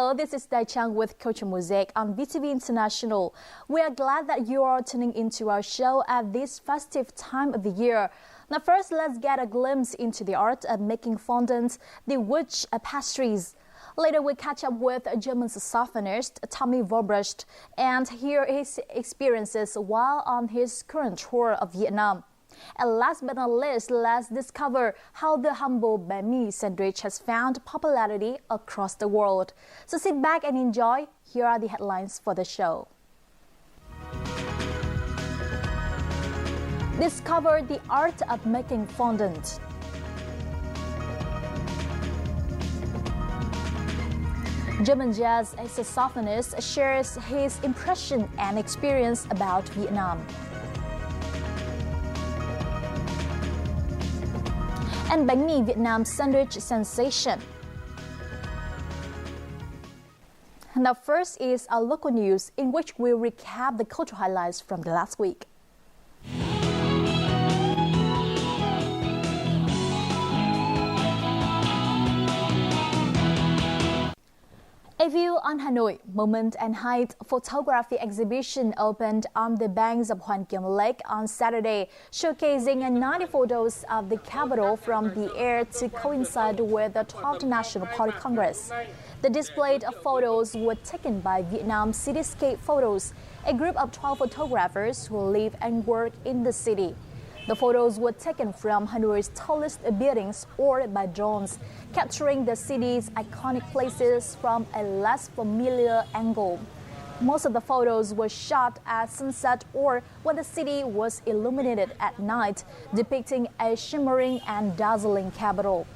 Hello, this is Dai Chang with Coach Mosaic on VTV International. We are glad that you are tuning into our show at this festive time of the year. Now first, let's get a glimpse into the art of making fondant, the witch pastries. Later, we catch up with German saxophonist Tommy Vorbrecht and hear his experiences while on his current tour of Vietnam. And last but not least, let's discover how the humble bánh mì sandwich has found popularity across the world. So sit back and enjoy. Here are the headlines for the show. Discover the art of making fondant. German jazz saxophonist shares his impression and experience about Vietnam. And bánh mì Vietnam sandwich sensation. Now first is our local news, in which we recap the cultural highlights from the last week. A View on Hanoi, Moment and Height photography exhibition opened on the banks of Hoàn Kiếm Lake on Saturday, showcasing 90 photos of the capital from the air to coincide with the 12th National Party Congress. The displayed photos were taken by Vietnam Cityscape Photos, a group of 12 photographers who live and work in the city. The photos were taken from Hanoi's tallest buildings or by drones, capturing the city's iconic places from a less familiar angle. Most of the photos were shot at sunset or when the city was illuminated at night, depicting a shimmering and dazzling capital.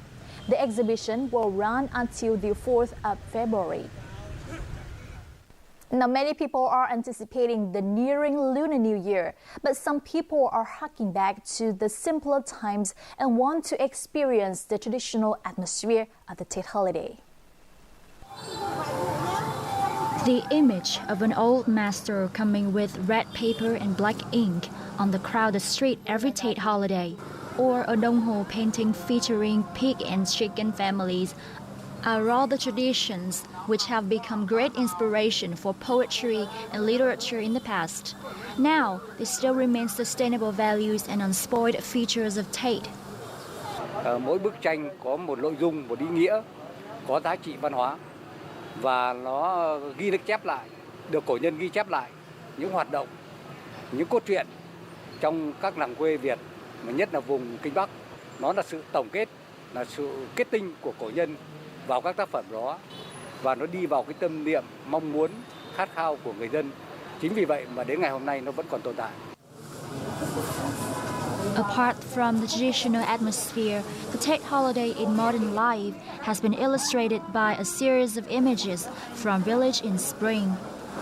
The exhibition will run until the 4th of February. Now, many people are anticipating the nearing Lunar New Year, but some people are harking back to the simpler times and want to experience the traditional atmosphere of the Tết holiday. The image of an old master coming with red paper and black ink on the crowded street every Tết holiday, or a đồng hồ painting featuring pig and chicken families are all the traditions which have become great inspiration for poetry and literature in the past. Now, they still remain sustainable values and unspoiled features of Tết. Mỗi bức tranh có một nội dung, một ý nghĩa, có giá trị văn hóa và nó ghi chép lại, được cổ nhân ghi chép lại những hoạt động, những cốt truyện trong các làng quê Việt, mà nhất là vùng Kinh Bắc. Nó là sự tổng kết, là sự kết tinh của cổ nhân vào các tác phẩm đó và nó đi vào cái tâm niệm mong muốn khát khao của người dân. Chính vì vậy mà đến ngày hôm nay nó vẫn còn tồn tại. Apart from the traditional atmosphere, the Tết holiday in modern life has been illustrated by a series of images from village in spring.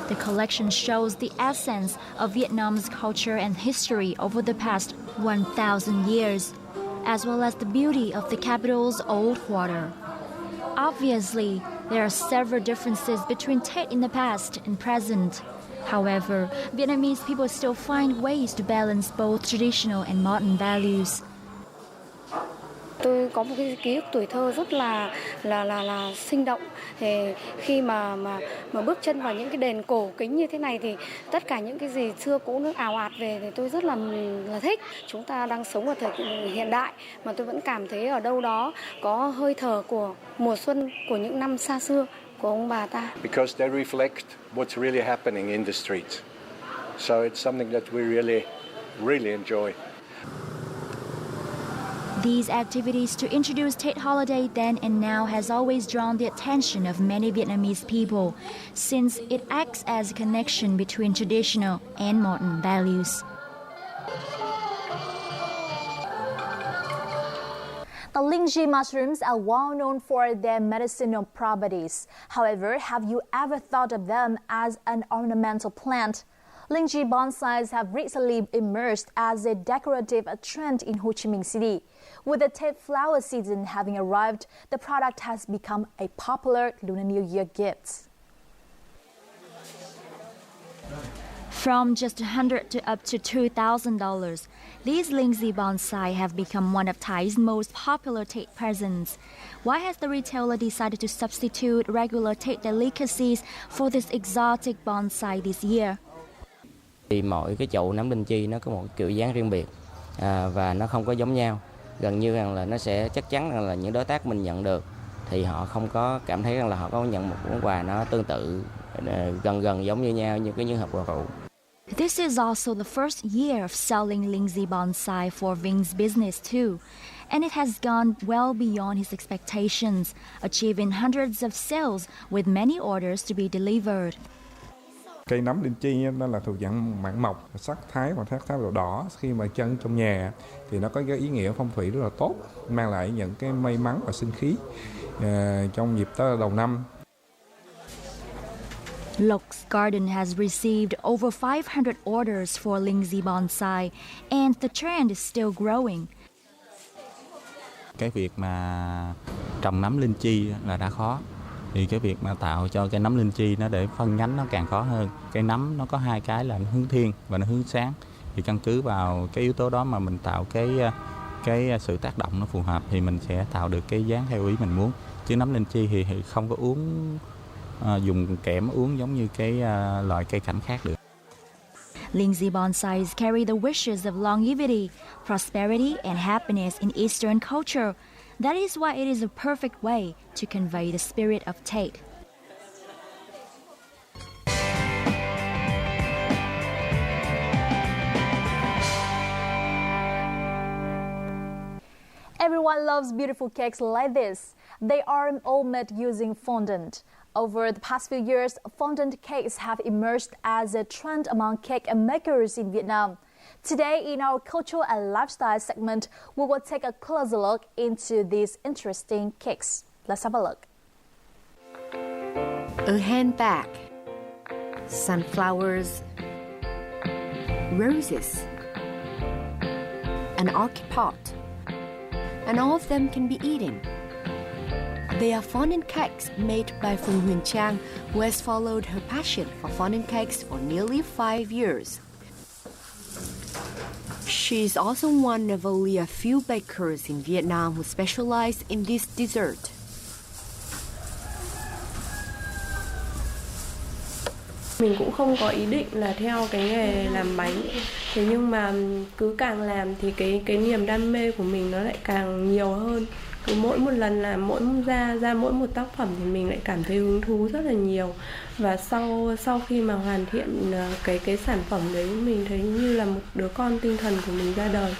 The collection shows the essence of Vietnam's culture and history over the past 1,000 years, as well as the beauty of the capital's old quarter. Obviously, there are several differences between Tết in the past and present. However, Vietnamese people still find ways to balance both traditional and modern values. Tôi có một cái ký ức tuổi thơ rất là sinh động. Thì khi mà bước chân vào những cái đền cổ kính như thế này thì tất cả những cái gì xưa cũ nó ào ạt về thì tôi rất là thích. Chúng ta đang sống ở thời hiện đại mà tôi vẫn cảm thấy ở đâu đó có hơi thở của mùa xuân của những năm xa xưa của ông bà ta. Because they reflect what's really happening in the streets. So it's something that we really enjoy. These activities to introduce Tết holiday then and now has always drawn the attention of many Vietnamese people, since it acts as a connection between traditional and modern values. The lychee mushrooms are well known for their medicinal properties. However, have you ever thought of them as an ornamental plant? Lychee bonsais have recently emerged as a decorative trend in Ho Chi Minh City. With the Tết flower season having arrived, the product has become a popular Lunar New Year gift. From just $100 to up to $2,000, these Lindsay bonsai have become one of Thai's most popular Tet presents. Why has the retailer decided to substitute regular Tet delicacies for this exotic bonsai this year? Thì mỗi cái chậu nấm linh chi nó có một kiểu dáng riêng biệt và nó không có giống nhau. Gần như rằng là nó sẽ chắc chắn rằng là những đối tác mình nhận được thì họ không có cảm thấy rằng là họ có nhận một món quà nó tương tự gần giống như nhau như những hộp quà cũ. This is also the first year of selling Lindsay bonsai for Ving's business too, and it has gone well beyond his expectations, achieving hundreds of sales with many orders to be delivered. Cây nấm linh chi nó là thuộc dạng mãng mộc, sắc thái và sắc thái màu đỏ. Khi mà chân trong nhà thì nó có cái ý nghĩa phong thủy rất là tốt, mang lại những cái may mắn và sinh khí trong dịp đầu năm. Lok's garden has received over 500 orders for Lindsay bonsai, and the trend is still growing. Cái việc mà trồng nấm linh chi là đã khó, thì cái việc mà tạo cho cái nấm linh chi nó để phân nhánh nó càng khó hơn. Cái nấm nó có hai cái là nó hướng thiên và nó hướng sáng, thì căn cứ vào cái yếu tố đó mà mình tạo cái sự tác động nó phù hợp thì mình sẽ tạo được cái dáng theo ý mình muốn. Chứ nấm linh chi thì không có dùng kẽm uống giống như cái loại cây cảnh khác được. Lindsay bonsais carry the wishes of longevity, prosperity and happiness in Eastern culture. That is why it is a perfect way to convey the spirit of Tet. Everyone loves beautiful cakes like this. They are all made using fondant. Over the past few years, fondant cakes have emerged as a trend among cake makers in Vietnam. Today, in our cultural and lifestyle segment, we will take a closer look into these interesting cakes. Let's have a look. A handbag, sunflowers, roses, an orchid pot, and all of them can be eaten. They are fondant cakes made by Phùng Huyền Trang, who has followed her passion for fondant cakes for nearly 5 years. She is also one of only a few bakers in Vietnam who specialize in this dessert. Mình cũng không có ý định là theo cái nghề làm bánh. Thế nhưng mà cứ càng làm thì cái niềm đam mê của mình nó lại càng nhiều hơn. Cứ mỗi một lần làm ra mỗi một tác phẩm thì mình lại cảm thấy hứng thú rất là nhiều. Và sau khi mà hoàn thiện cái sản phẩm đấy, mình thấy như là một đứa con tinh thần của mình ra đời.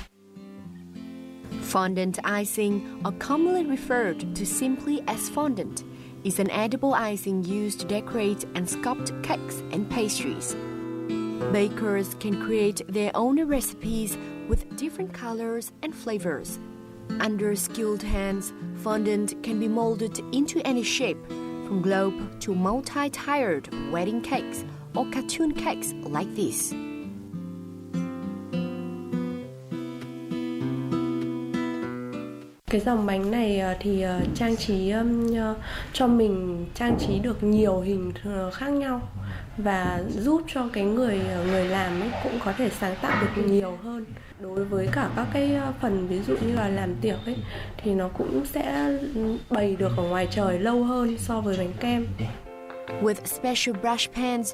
Fondant icing, or commonly referred to simply as fondant, is an edible icing used to decorate and sculpt cakes and pastries. Bakers can create their own recipes with different colors and flavors. Under skilled hands, fondant can be molded into any shape, from globe to multi-tiered wedding cakes or cartoon cakes like this. Cái dòng bánh này thì trang trí cho mình trang trí được nhiều hình khác nhau và giúp cho cái người làm ấy cũng có thể sáng tạo được nhiều hơn. Đối với cả các cái phần ví dụ như là làm tiệc ấy thì nó cũng sẽ bày được ở ngoài trời lâu hơn so với bánh kem. With special brush pens,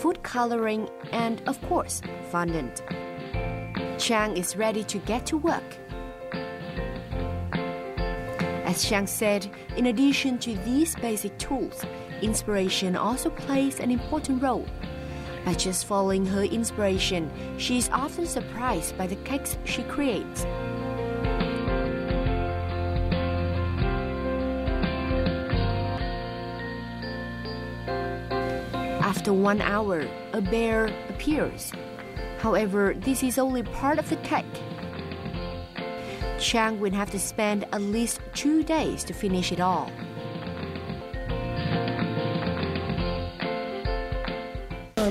food coloring and of course fondant, Chang is ready to get to work. As Chang said, in addition to these basic tools, inspiration also plays an important role. By just following her inspiration, she is often surprised by the cakes she creates. After 1 hour, a bear appears. However, this is only part of the cake. Chang will have to spend at least 2 days to finish it all.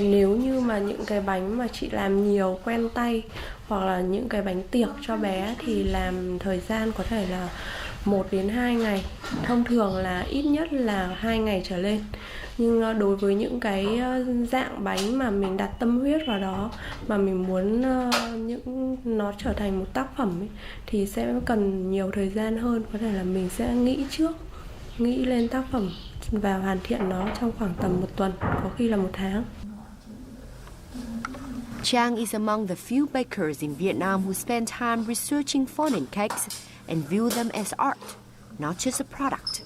Nếu như mà những cái bánh mà chị làm nhiều quen tay hoặc là những cái bánh tiệc cho bé thì làm thời gian có thể là 1 đến 2 ngày, thông thường là ít nhất là 2 ngày trở lên. Nhưng đối với những cái dạng bánh mà mình đặt tâm huyết vào đó, mà mình muốn nó trở thành một tác phẩm ấy, thì sẽ cần nhiều thời gian hơn. Có thể là mình sẽ nghĩ lên tác phẩm và hoàn thiện nó trong khoảng tầm 1 tuần, có khi là 1 tháng. Chang is among the few bakers in Vietnam who spend time researching fondant cakes and view them as art, not just a product.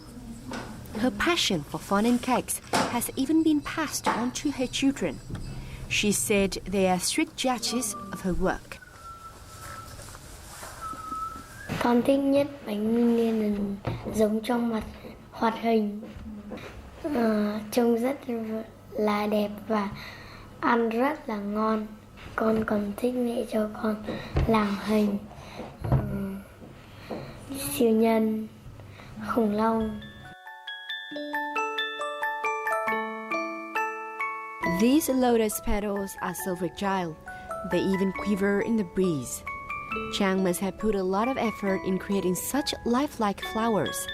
Her passion for fondant cakes has even been passed on to her children. She said they are strict judges of her work. Con thích nhất bánh mì nên giống trong mặt hoạt hình, trông rất là đẹp và ăn rất là ngon. Con còn thích mẹ cho con làm hình siêu nhân, khủng long. These lotus petals are so fragile, they even quiver in the breeze. Chang must have put a lot of effort in creating such lifelike flowers.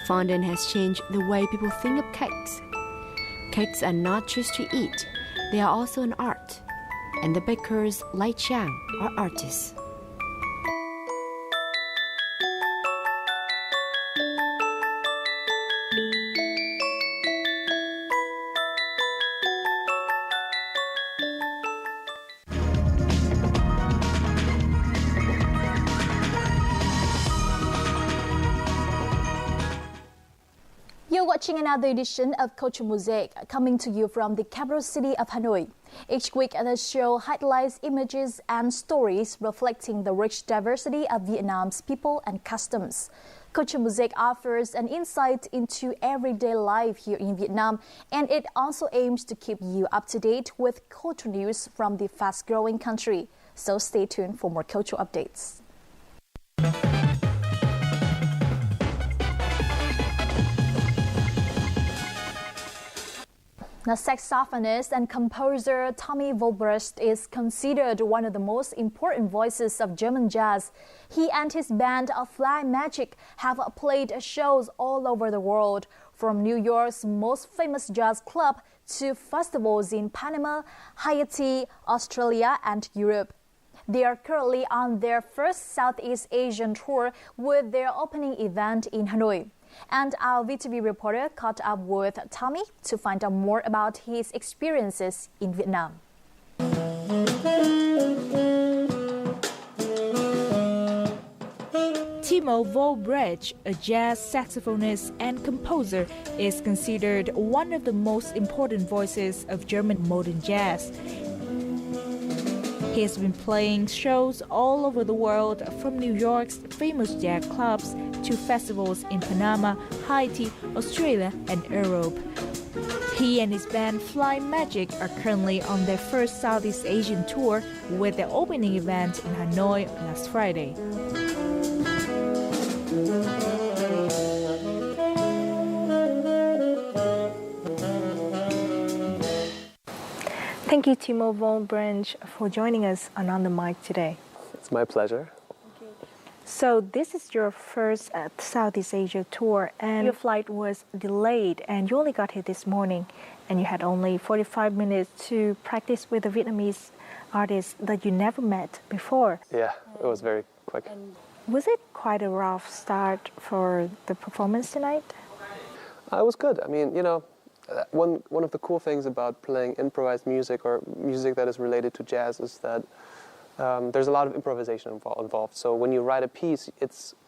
Fondant has changed the way people think of cakes. Cakes are not just to eat, they are also an art. And the bakers, like Chang, are artists. You're watching another edition of Culture Mosaic, coming to you from the capital city of Hanoi. Each week, the show highlights images and stories reflecting the rich diversity of Vietnam's people and customs. Culture Mosaic offers an insight into everyday life here in Vietnam, and it also aims to keep you up to date with culture news from the fast-growing country. So stay tuned for more cultural updates. The saxophonist and composer Tommy Volbrust is considered one of the most important voices of German jazz. He and his band Fly Magic have played shows all over the world, from New York's most famous jazz club to festivals in Panama, Haiti, Australia, and Europe. They are currently on their first Southeast Asian tour with their opening event in Hanoi. And our VTV reporter caught up with Tommy to find out more about his experiences in Vietnam. Timo Volbrecht, a jazz saxophonist and composer, is considered one of the most important voices of German modern jazz. He has been playing shows all over the world, from New York's famous jazz clubs to festivals in Panama, Haiti, Australia, and Europe. He and his band Fly Magic are currently on their first Southeast Asian tour, with their opening event in Hanoi last Friday. Thank you, Timo Volbrecht, for joining us on the Mic today. It's my pleasure. So this is your first Southeast Asia tour, and your flight was delayed, and you only got here this morning, and you had only 45 minutes to practice with a Vietnamese artist that you never met before. Yeah, it was very quick. Was it quite a rough start for the performance tonight? It was good. I mean, you know, one of the cool things about playing improvised music or music that is related to jazz is that there's a lot of improvisation involved. So when you write a piece,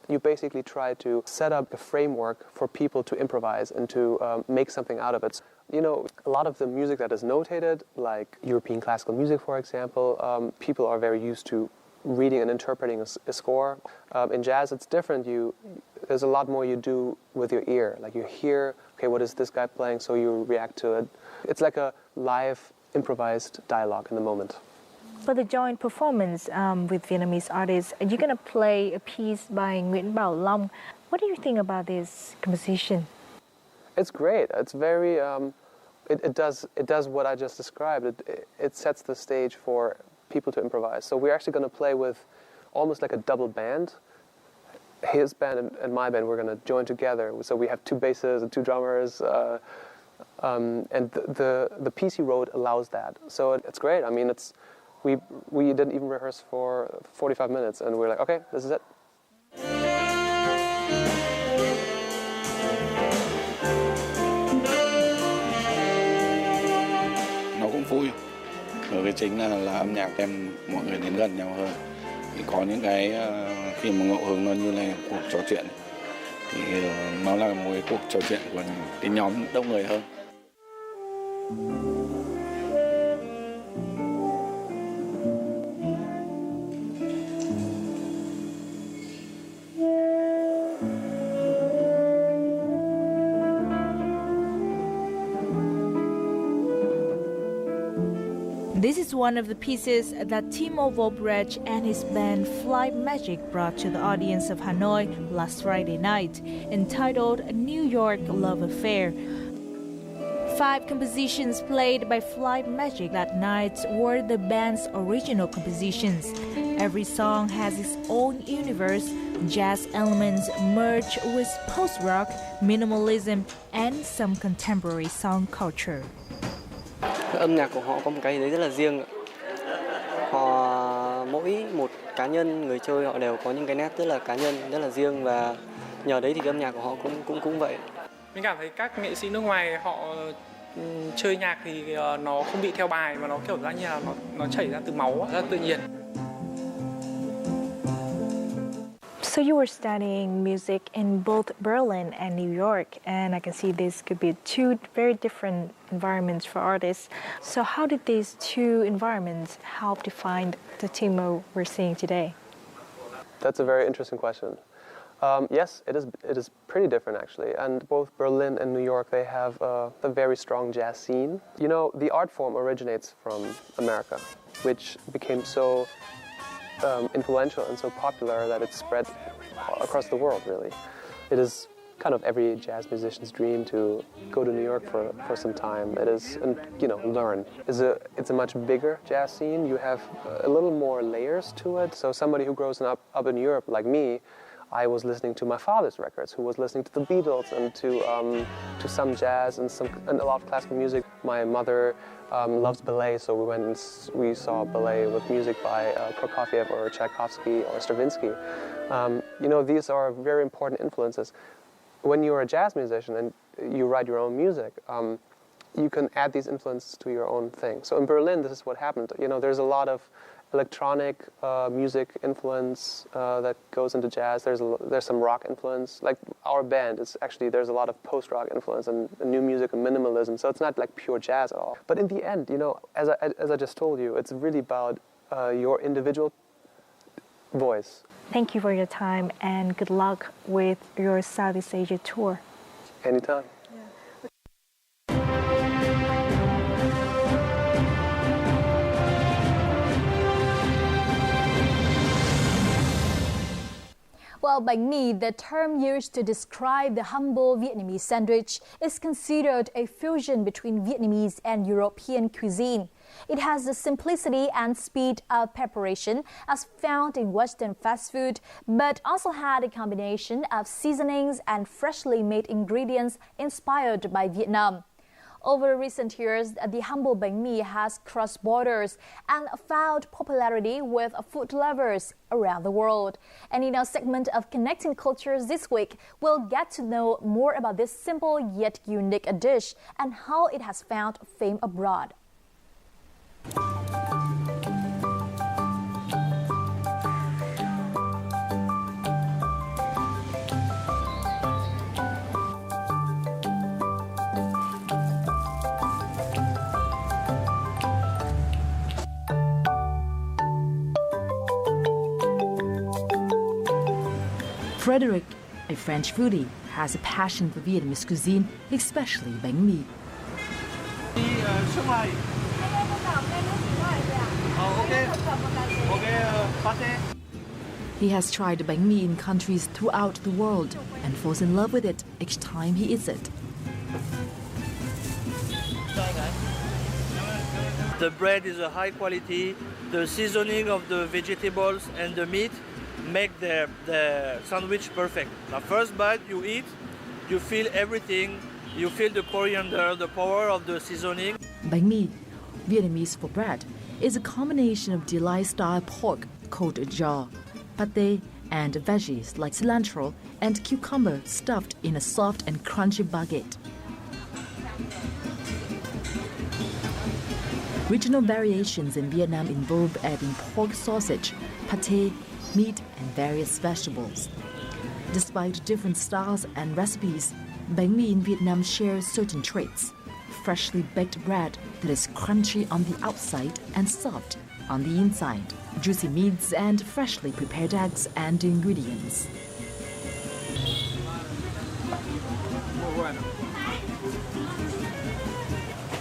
you basically try to set up a framework for people to improvise and to make something out of it. You know, a lot of the music that is notated, like European classical music, for example, people are very used to reading and interpreting a score. In jazz, it's different. There's a lot more you do with your ear. Like you hear, okay, what is this guy playing? So you react to it. It's like a live, improvised dialogue in the moment. For the joint performance with Vietnamese artists, you're going to play a piece by Nguyễn Bảo Long. What do you think about this composition? It's great. It's very. It does what I just described. It sets the stage for people to improvise. So we're actually going to play with almost like a double band. His band and my band, we're going to join together. So we have 2 basses and 2 drummers, and the piece he wrote allows that. So it's great. I mean, we didn't even rehearse for 45 minutes, and we're like, okay, this is it. Nó cũng vui. Bởi vì chính là âm nhạc đem mọi người đến gần nhau hơn. Thì có những cái khi mà ngẫu hứng nó như là cuộc trò chuyện thì nó là một cuộc trò chuyện của cái nhóm đông người hơn. This is one of the pieces that Timo Volbrecht and his band Fly Magic brought to the audience of Hanoi last Friday night, entitled New York Love Affair. 5 compositions played by Fly Magic that night were the band's original compositions. Every song has its own universe, jazz elements merged with post-rock, minimalism, and some contemporary song culture. Âm nhạc của họ có một cái đấy rất là riêng. Mỗi một cá nhân người chơi họ đều có những cái nét rất là cá nhân, rất là riêng, và nhờ đấy thì cái âm nhạc của họ cũng vậy. Mình cảm thấy các nghệ sĩ nước ngoài họ chơi nhạc thì nó không bị theo bài mà nó kiểu như là nó chảy ra từ máu, rất là tự nhiên. So you were studying music in both Berlin and New York, and I can see this could be 2 very different environments for artists. So how did these 2 environments help define the Timo we're seeing today? That's a very interesting question. Yes, it is pretty different actually. And both Berlin and New York, they have a very strong jazz scene. You know, the art form originates from America, which became so influential and so popular that it spread across the world, really. It is kind of every jazz musician's dream to go to New York for some time. It is, and learn. It's a much bigger jazz scene. You have a little more layers to it. So somebody who grows up in Europe, like me, I was listening to my father's records, who was listening to the Beatles and to some jazz and a lot of classical music. My mother loves ballet, so we went and we saw ballet with music by Prokofiev or Tchaikovsky or Stravinsky. These are very important influences. When you're a jazz musician and you write your own music, you can add these influences to your own thing. So in Berlin, this is what happened. There's a lot of electronic music influence that goes into jazz. There's some rock influence. Like our band, there's a lot of post-rock influence and new music and minimalism. So it's not like pure jazz at all. But in the end, as I just told you, it's really about your individual voice. Thank you for your time and good luck with your Southeast Asia tour. Anytime. Well, bánh mì, the term used to describe the humble Vietnamese sandwich, is considered a fusion between Vietnamese and European cuisine. It has the simplicity and speed of preparation as found in Western fast food, but also had a combination of seasonings and freshly made ingredients inspired by Vietnam. Over recent years, the humble bánh mì has crossed borders and found popularity with food lovers around the world. And in our segment of Connecting Cultures this week, we'll get to know more about this simple yet unique dish and how it has found fame abroad. Frederick, a French foodie, has a passion for Vietnamese cuisine, especially bánh mì. He has tried bánh mì in countries throughout the world and falls in love with it each time he eats it. The bread is a high quality. The seasoning of the vegetables and the meat make the sandwich perfect. The first bite you eat, you feel everything. You feel the coriander, the power of the seasoning. Bánh mì, Vietnamese for bread, is a combination of delight-style pork called giò, pate, and veggies like cilantro and cucumber stuffed in a soft and crunchy baguette. Regional variations in Vietnam involve adding pork sausage, pate, meat, and various vegetables. Despite different styles and recipes, bánh mì in Vietnam shares certain traits. Freshly baked bread that is crunchy on the outside and soft on the inside, juicy meats and freshly prepared eggs and ingredients.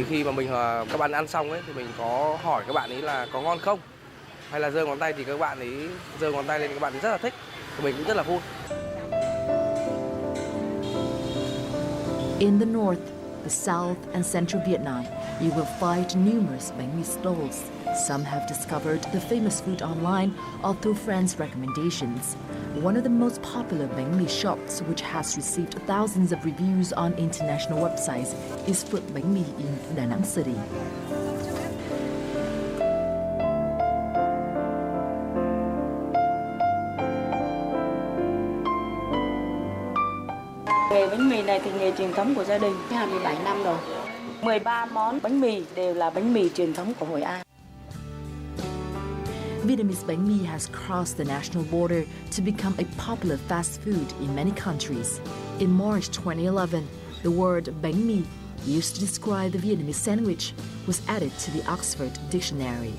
Khi mà các bạn ăn xong ấy thì mình có hỏi các bạn ấy là có ngon không, hay là giơ ngón tay thì các bạn ấy giơ ngón tay lên, các bạn ấy rất là thích, mình cũng rất là vui. In the north, the south and central Vietnam, you will find numerous bánh mì stalls. Some have discovered the famous food online or through friends' recommendations. One of the most popular bánh mì shops, which has received thousands of reviews on international websites, is Phượng Bánh Mì in Da Nang City. Nghề bánh mì này thì nghề truyền thống của gia đình 27 năm rồi. 13 món bánh mì đều là bánh mì truyền thống của Hội An. Vietnamese bánh mì has crossed the national border to become a popular fast food in many countries. In March 2011, the word bánh mì, used to describe the Vietnamese sandwich, was added to the Oxford Dictionary.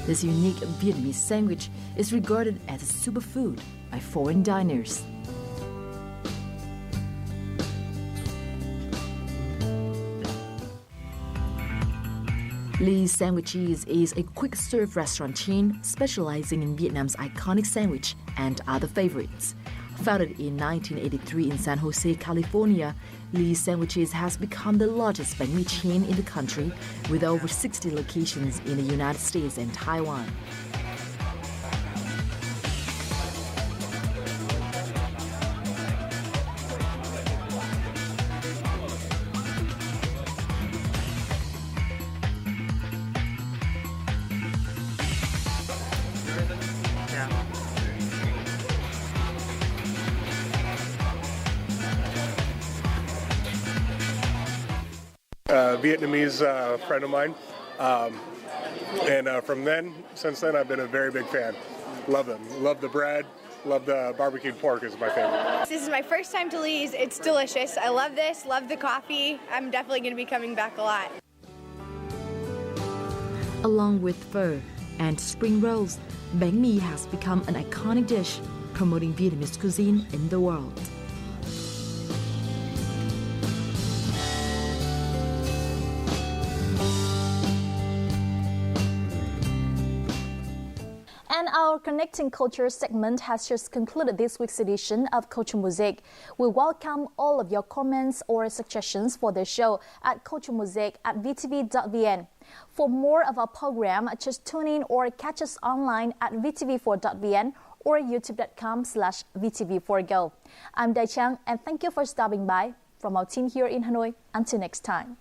This unique Vietnamese sandwich is regarded as a superfood by foreign diners. Lee's Sandwiches is a quick-serve restaurant chain specializing in Vietnam's iconic sandwich and other favorites. Founded in 1983 in San Jose, California, Lee's Sandwiches has become the largest bánh mì chain in the country, with over 60 locations in the United States and Taiwan. Vietnamese friend of mine, and since then, I've been a very big fan. Love them. Love the bread. Love the barbecued pork is my favorite. This is my first time to Lee's. It's delicious. I love this. Love the coffee. I'm definitely going to be coming back a lot. Along with pho and spring rolls, bánh mì has become an iconic dish, promoting Vietnamese cuisine in the world. And our Connecting Culture segment has just concluded this week's edition of Culture Mosaic. We welcome all of your comments or suggestions for the show at culturemosaic@vtv.vn. For more of our program, just tune in or catch us online at vtv4.vn or youtube.com/vtv4go. I'm Dai Chang, and thank you for stopping by. From our team here in Hanoi, until next time.